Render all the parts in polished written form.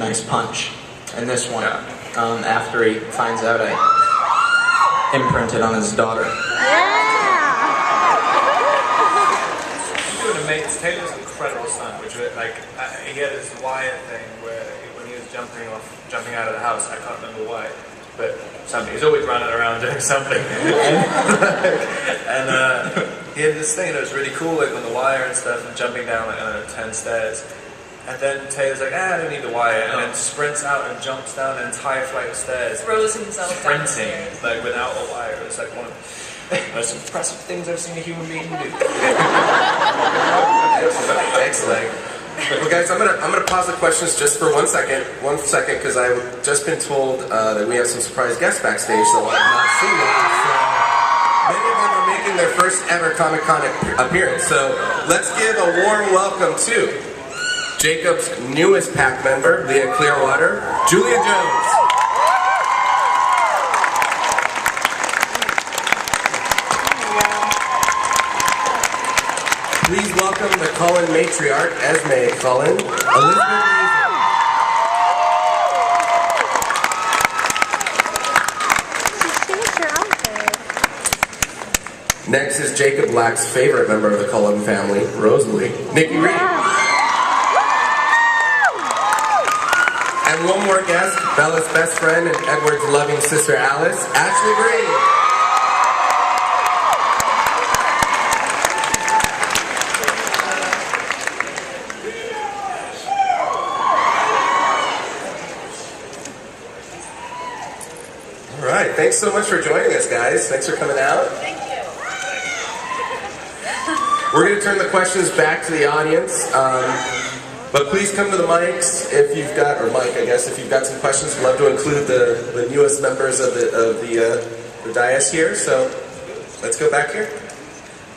nice punch. And this one, after he finds out I imprinted on his daughter. Taylor's incredible stunt, which like he had this wire thing where when he was jumping out of the house, I can't remember why, but he's always running around doing something. and he had this thing that was really cool, like on the wire and stuff, and jumping down like 10 stairs. And then Taylor's like, I don't need the wire, and then sprints out and jumps down an entire flight of stairs. Throws himself sprinting, like without a wire. It's like one of the most impressive things I've seen a human being do. Excellent. Well, guys, I'm gonna pause the questions just for one second, because I've just been told that we have some surprise guests backstage, so I've not seen them. So many of them are making their first ever Comic-Con appearance. So let's give a warm welcome to Jacob's newest pack member, Leah Clearwater, Julia Jones. Please welcome the Cullen matriarch, Esme Cullen, Elizabeth Reaser. Next is Jacob Black's favorite member of the Cullen family, Rosalie, Nikki Greene. And one more guest, Bella's best friend and Edward's loving sister Alice, Ashley Greene. Alright, thanks so much for joining us, guys. Thanks for coming out. Thank you. We're going to turn the questions back to the audience. But please come to the mics if you've got, or Mike, I guess, if you've got some questions. We'd love to include the newest members of the dais here. So let's go back here.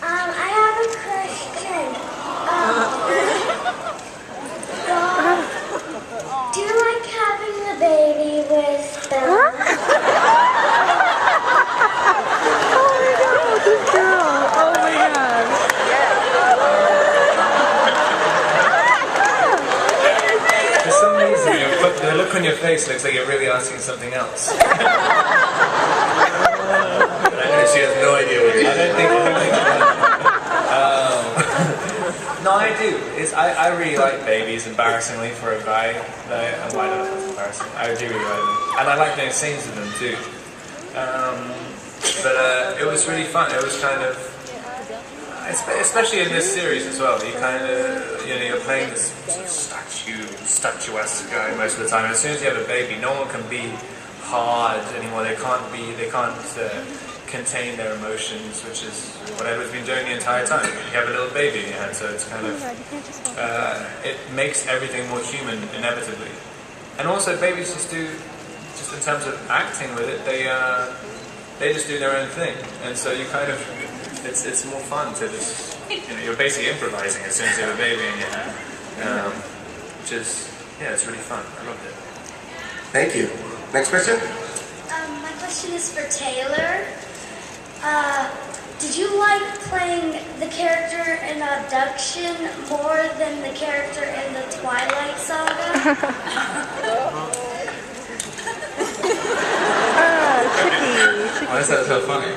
I have a question. Do you like having the baby with Bella? Oh my god, this girl. Oh my god. For some reason, the look on your face looks like you're really asking something else. She has no idea what it is. I don't think no, I do. I really like babies, embarrassingly, for a guy. I don't know if that's embarrassing. I do really like them. And I like doing scenes with them, too. But it was really fun. It was kind of... Especially in this series as well. You kind of... you're playing this sort of statuesque guy most of the time. And as soon as you have a baby, no one can be hard anymore. They can't contain their emotions, which is what Edward's been doing the entire time. You have a little baby in your hand, so it's kind of it makes everything more human inevitably. And also babies just in terms of acting with it, they just do their own thing, and so you kind of it's more fun to just you're basically improvising as soon as you have a baby in your hand, which is it's really fun. I loved it. Thank you. Next question. My question is for Taylor. Did you like playing the character in Abduction more than the character in the Twilight Saga? Tricky. Why is that so funny?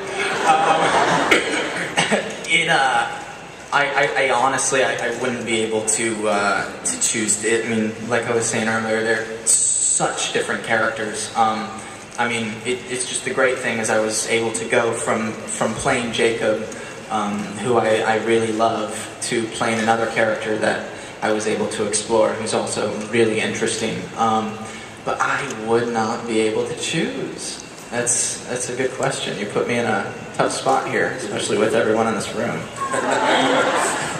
I honestly, I wouldn't be able to choose it. I mean, like I was saying earlier, they're such different characters. I mean, it's just the great thing is I was able to go from playing Jacob, who I really love, to playing another character that I was able to explore, who's also really interesting. But I would not be able to choose. That's a good question. You put me in a tough spot here, especially with everyone in this room.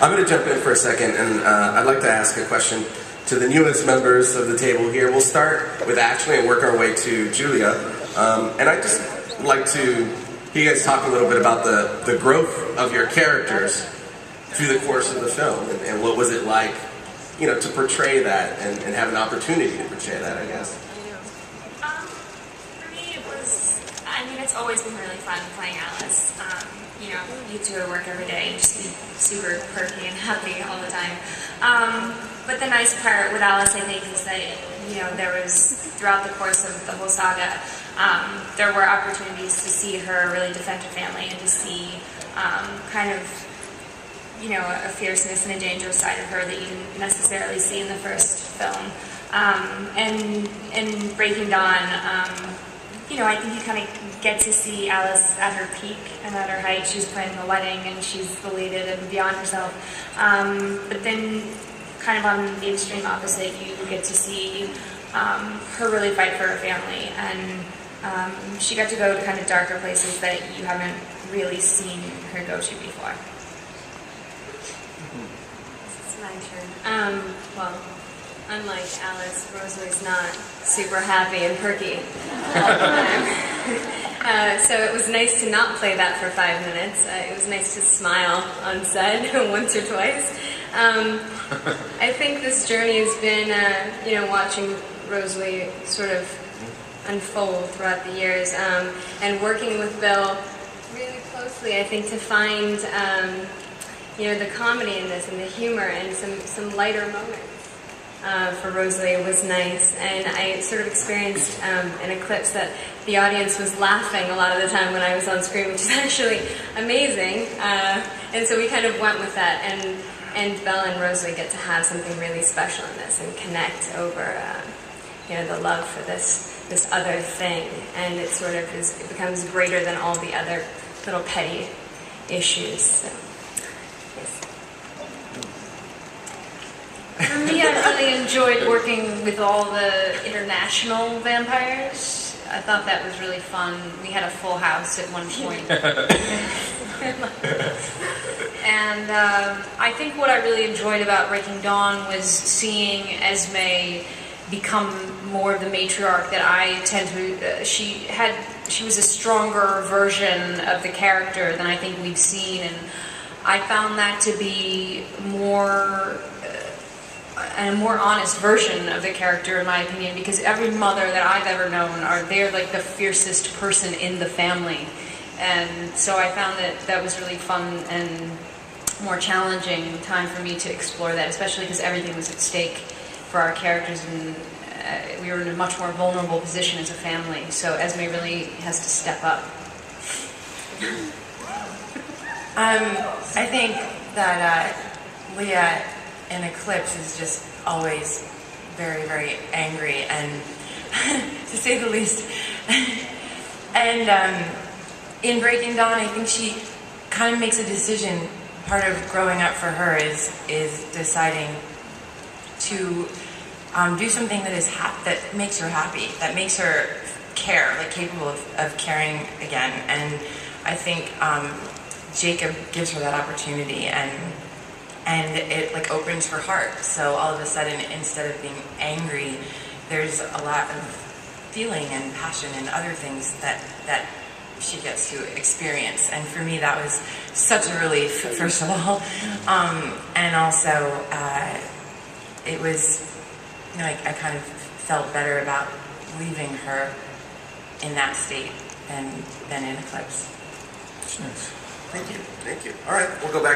I'm going to jump in for a second, and I'd like to ask a question to the newest members of the table here. We'll start with Ashley and work our way to Julia. And I'd just like to hear you guys talk a little bit about the growth of your characters through the course of the film, and what was it like, to portray that and have an opportunity to portray that, I guess. For me, it was, I it's always been really fun playing Alice. You know, you get to work every day and just be super perky and happy all the time. But the nice part with Alice, I think, is that, you know, there was, throughout the course of the whole saga, there were opportunities to see her really defend her family and to see kind of, you know, a fierceness and a dangerous side of her that you didn't necessarily see in the first film. And in Breaking Dawn, you know, I think you kind of get to see Alice at her peak and at her height. She's planning the wedding and she's elated and beyond herself. But then, kind of on the extreme opposite, you get to see her really fight for her family. And she got to go to kind of darker places that you haven't really seen her go to before. It's my turn. Well, unlike Alice, Rosalie's not super happy and perky all the time. So it was nice to not play that for 5 minutes. It was nice to smile on set once or twice. I think this journey has been, you know, watching Rosalie sort of unfold throughout the years, and working with Bill really closely, I think, to find, you know, the comedy in this and the humor and some lighter moments. For Rosalie was nice, and I sort of experienced an eclipse that the audience was laughing a lot of the time when I was on screen, which is actually amazing. And so we kind of went with that, and Belle and Rosalie get to have something really special in this and connect over, you know, the love for this other thing, and it sort of it becomes greater than all the other little petty issues. So, yes. For me, I really enjoyed working with all the international vampires. I thought that was really fun. We had a full house at one point. And I think what I really enjoyed about Breaking Dawn was seeing Esme become more of the matriarch that I tend to... She was a stronger version of the character than I think we've seen, and I found that to be a more honest version of the character, in my opinion, because every mother that I've ever known they're like the fiercest person in the family, and so I found that was really fun and more challenging time for me to explore that, especially because everything was at stake for our characters, and we were in a much more vulnerable position as a family, so Esme really has to step up. I think that Leah in Eclipse is just always very, very angry, and to say the least. And in Breaking Dawn, I think she kind of makes a decision. Part of growing up for her is deciding to do something that makes her happy, that makes her care, like capable of caring again. And I think Jacob gives her that opportunity, and it like opens her heart. So all of a sudden, instead of being angry, there's a lot of feeling and passion and other things that she gets to experience. And for me, that was such a relief, first of all. And also, it was, you know, I kind of felt better about leaving her in that state than in Eclipse. Thank you. All right, we'll go back.